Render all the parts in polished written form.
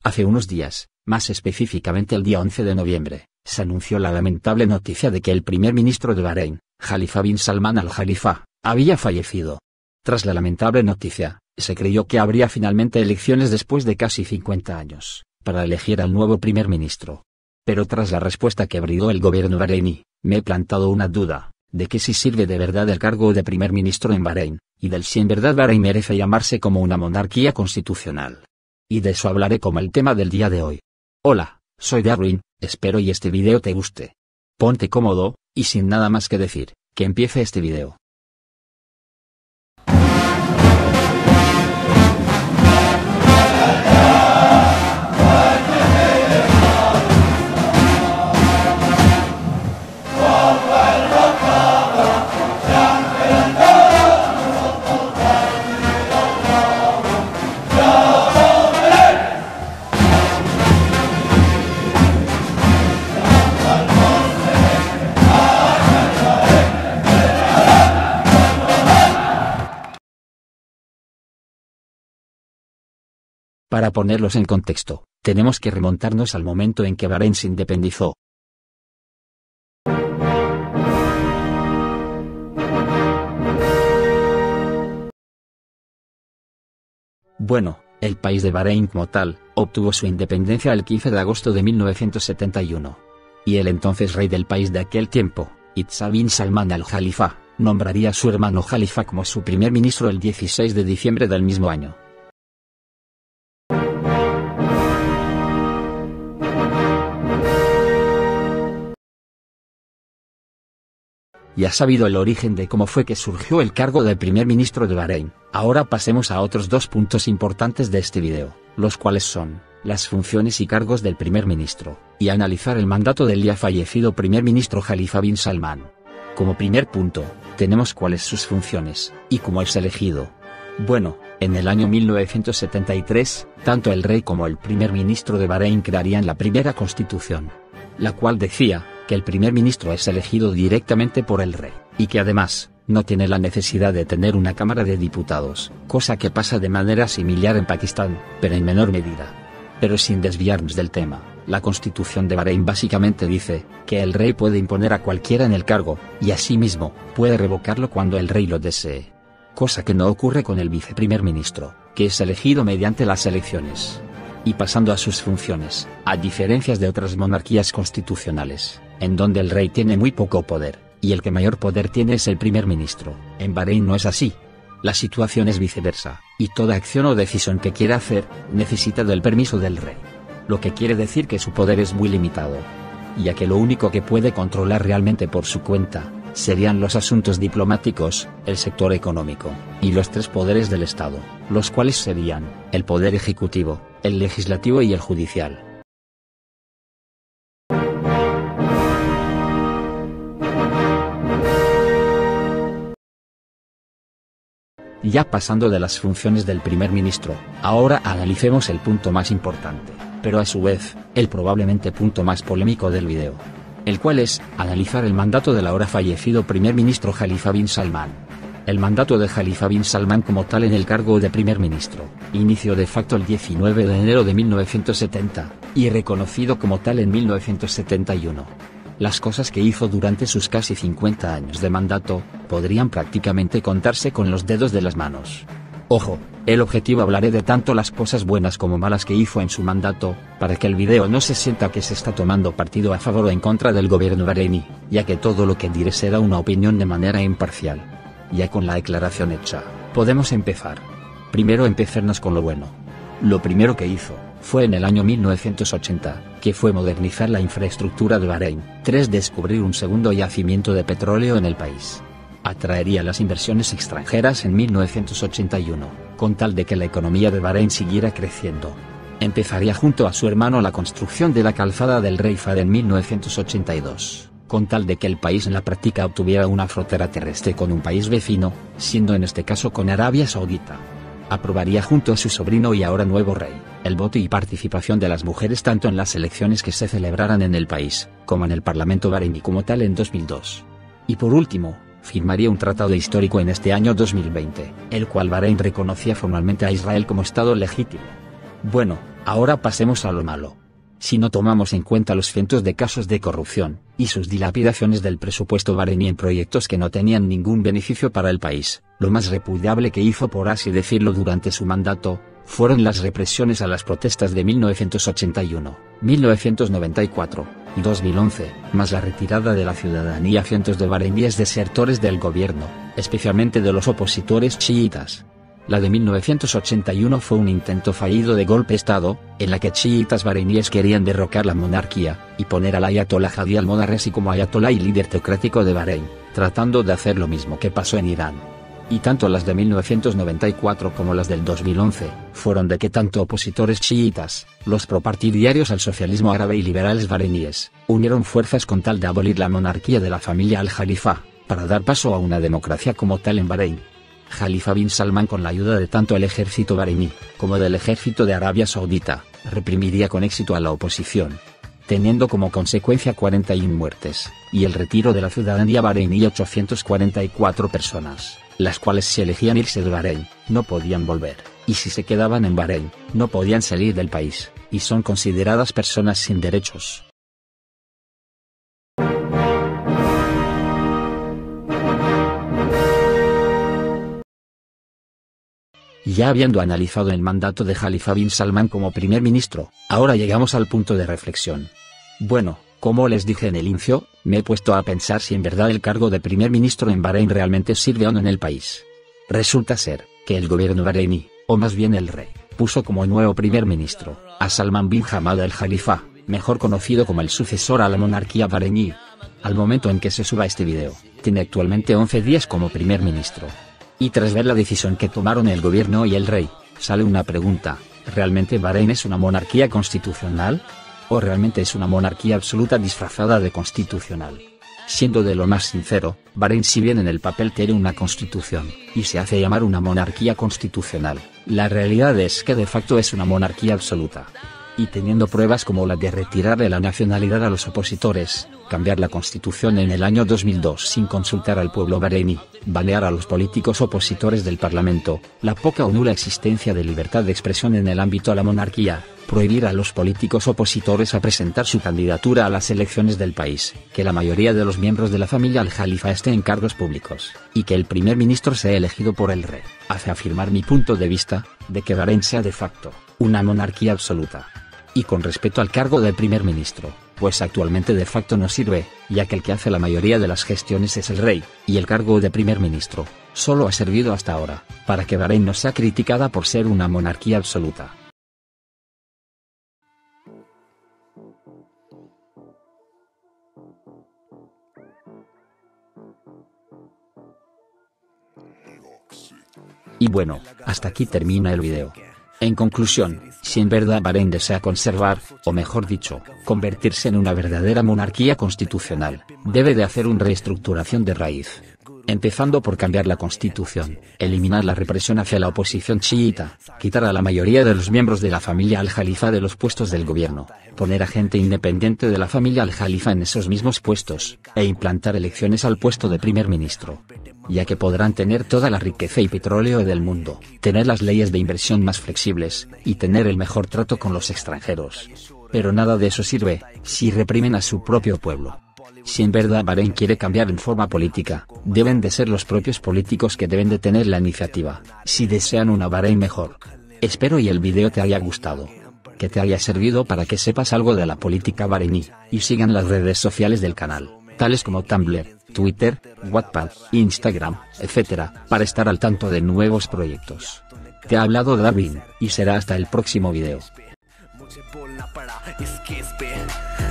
Hace unos días, más específicamente el día 11 de noviembre, se anunció la lamentable noticia de que el primer ministro de Bahrein, Khalifa bin Salman Al Khalifa, había fallecido. Tras la lamentable noticia, se creyó que habría finalmente elecciones después de casi 50 años, para elegir al nuevo primer ministro. Pero tras la respuesta que brindó el gobierno bahreiní, me he plantado una duda, de que si sirve de verdad el cargo de primer ministro en Bahrein, y del si en verdad Bahrein merece llamarse como una monarquía constitucional. Y de eso hablaré como el tema del día de hoy. Hola, soy Darwin, espero y este video te guste. Ponte cómodo, y sin nada más que decir, que empiece este video. Para ponerlos en contexto, tenemos que remontarnos al momento en que Bahrein se independizó. Bueno, el país de Bahrein como tal, obtuvo su independencia el 15 de agosto de 1971. Y el entonces rey del país de aquel tiempo, Isa bin Salman Al Khalifa, nombraría a su hermano Khalifa como su primer ministro el 16 de diciembre del mismo año. Ya sabido el origen de cómo fue que surgió el cargo de primer ministro de Bahrein, ahora pasemos a otros dos puntos importantes de este video, los cuales son, las funciones y cargos del primer ministro, y analizar el mandato del ya fallecido primer ministro Khalifa bin Salman. Como primer punto, tenemos cuáles sus funciones, y cómo es elegido. Bueno, en el año 1973, tanto el rey como el primer ministro de Bahrein crearían la primera constitución, la cual decía, que el primer ministro es elegido directamente por el rey, y que además, no tiene la necesidad de tener una cámara de diputados, cosa que pasa de manera similar en Pakistán, pero en menor medida. Pero sin desviarnos del tema, la constitución de Bahrein básicamente dice, que el rey puede imponer a cualquiera en el cargo, y asimismo, puede revocarlo cuando el rey lo desee. Cosa que no ocurre con el viceprimer ministro, que es elegido mediante las elecciones. Y pasando a sus funciones, a diferencias de otras monarquías constitucionales, en donde el rey tiene muy poco poder, y el que mayor poder tiene es el primer ministro, en Bahrein no es así. La situación es viceversa, y toda acción o decisión que quiera hacer, necesita del permiso del rey. Lo que quiere decir que su poder es muy limitado, ya que lo único que puede controlar realmente por su cuenta, serían los asuntos diplomáticos, el sector económico, y los tres poderes del Estado, los cuales serían, el poder ejecutivo, el legislativo y el judicial. Ya pasando de las funciones del primer ministro, ahora analicemos el punto más importante, pero a su vez, el probablemente punto más polémico del video, el cual es, analizar el mandato del ahora fallecido primer ministro Khalifa bin Salman. El mandato de Khalifa bin Salman como tal en el cargo de primer ministro, inició de facto el 19 de enero de 1970, y reconocido como tal en 1971. Las cosas que hizo durante sus casi 50 años de mandato, podrían prácticamente contarse con los dedos de las manos. Ojo, el objetivo hablaré de tanto las cosas buenas como malas que hizo en su mandato, para que el video no se sienta que se está tomando partido a favor o en contra del gobierno bahreiní, ya que todo lo que diré será una opinión de manera imparcial. Ya con la declaración hecha, podemos empezar. Primero empezarnos con lo bueno. Lo primero que hizo, fue en el año 1980, que fue modernizar la infraestructura de Bahrein. 3. Descubrir un segundo yacimiento de petróleo en el país. Atraería las inversiones extranjeras en 1981, con tal de que la economía de Bahrein siguiera creciendo. Empezaría junto a su hermano la construcción de la calzada del Rey Fahd en 1982, con tal de que el país en la práctica obtuviera una frontera terrestre con un país vecino, siendo en este caso con Arabia Saudita. Aprobaría junto a su sobrino y ahora nuevo rey, el voto y participación de las mujeres tanto en las elecciones que se celebraran en el país, como en el Parlamento bahreiní como tal en 2002. Y por último, firmaría un tratado histórico en este año 2020, el cual Bahrein reconocía formalmente a Israel como Estado legítimo. Bueno, Ahora pasemos a lo malo. Si no tomamos en cuenta los cientos de casos de corrupción, y sus dilapidaciones del presupuesto bareiní en proyectos que no tenían ningún beneficio para el país, lo más repudiable que hizo, por así decirlo, durante su mandato, fueron las represiones a las protestas de 1981, 1994 y 2011, más la retirada de la ciudadanía a cientos de bareiníes desertores del gobierno, especialmente de los opositores chiitas. La de 1981 fue un intento fallido de golpe de Estado, en la que chiitas bareiníes querían derrocar la monarquía, y poner al ayatolá Hadi al-Modarresi como ayatolá y líder teocrático de Bahrein, tratando de hacer lo mismo que pasó en Irán. Y tanto las de 1994 como las del 2011, fueron de que tanto opositores chiitas, los propartidarios al socialismo árabe y liberales bareiníes, unieron fuerzas con tal de abolir la monarquía de la familia al-Jalifa, para dar paso a una democracia como tal en Bahrein. Jalifa bin Salman, con la ayuda de tanto el ejército bareiní, como del ejército de Arabia Saudita, reprimiría con éxito a la oposición, teniendo como consecuencia 41 muertes, y el retiro de la ciudadanía bareiní 844 personas, las cuales si elegían irse de Bahrein, no podían volver, y si se quedaban en Bahrein, no podían salir del país, y son consideradas personas sin derechos. Ya habiendo analizado el mandato de Jalifa bin Salman como primer ministro, ahora llegamos al punto de reflexión. Bueno, como les dije en el inicio, me he puesto a pensar si en verdad el cargo de primer ministro en Bahrein realmente sirve o no en el país. Resulta ser, que el gobierno bareiní, o más bien el rey, puso como nuevo primer ministro, a Salman bin Hamad al-Jalifa, mejor conocido como el sucesor a la monarquía bareiní. Al momento en que se suba este video, tiene actualmente 11 días como primer ministro. Y tras ver la decisión que tomaron el gobierno y el rey, sale una pregunta: ¿realmente Bahrein es una monarquía constitucional? ¿O realmente es una monarquía absoluta disfrazada de constitucional? Siendo de lo más sincero, Bahrein, si bien en el papel tiene una constitución, y se hace llamar una monarquía constitucional, la realidad es que de facto es una monarquía absoluta. Y teniendo pruebas como la de retirarle la nacionalidad a los opositores, cambiar la constitución en el año 2002 sin consultar al pueblo bareiní, banear a los políticos opositores del parlamento, la poca o nula existencia de libertad de expresión en el ámbito de la monarquía, prohibir a los políticos opositores a presentar su candidatura a las elecciones del país, que la mayoría de los miembros de la familia al-Jalifa estén en cargos públicos, y que el primer ministro sea elegido por el rey, hace afirmar mi punto de vista, de que Bahrein sea de facto una monarquía absoluta. Y con respecto al cargo de primer ministro, pues actualmente de facto no sirve, ya que el que hace la mayoría de las gestiones es el rey, y el cargo de primer ministro solo ha servido hasta ahora para que Bahrein no sea criticada por ser una monarquía absoluta. Y bueno, hasta aquí termina el video. En conclusión, si en verdad Bahrein desea conservar, o mejor dicho, convertirse en una verdadera monarquía constitucional, debe de hacer una reestructuración de raíz. Empezando por cambiar la constitución, eliminar la represión hacia la oposición chiita, quitar a la mayoría de los miembros de la familia al-Jalifa de los puestos del gobierno, poner a gente independiente de la familia al-Jalifa en esos mismos puestos, e implantar elecciones al puesto de primer ministro. Ya que podrán tener toda la riqueza y petróleo del mundo, tener las leyes de inversión más flexibles, y tener el mejor trato con los extranjeros. Pero nada de eso sirve, si reprimen a su propio pueblo. Si en verdad Bahrein quiere cambiar en forma política, deben de ser los propios políticos que deben de tener la iniciativa, si desean una Bahrein mejor. Espero y el video te haya gustado, que te haya servido para que sepas algo de la política bareiní, y sigan las redes sociales del canal, tales como Tumblr, Twitter, Wattpad, Instagram, etc., para estar al tanto de nuevos proyectos. Te ha hablado Darwin, y será hasta el próximo video.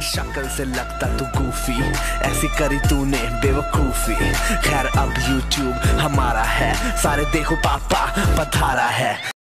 शक्ल से लगता तू गोofy ऐसी करी तूने बेवकूफी खैर अब YouTube हमारा है सारे देखो पापा पधारा है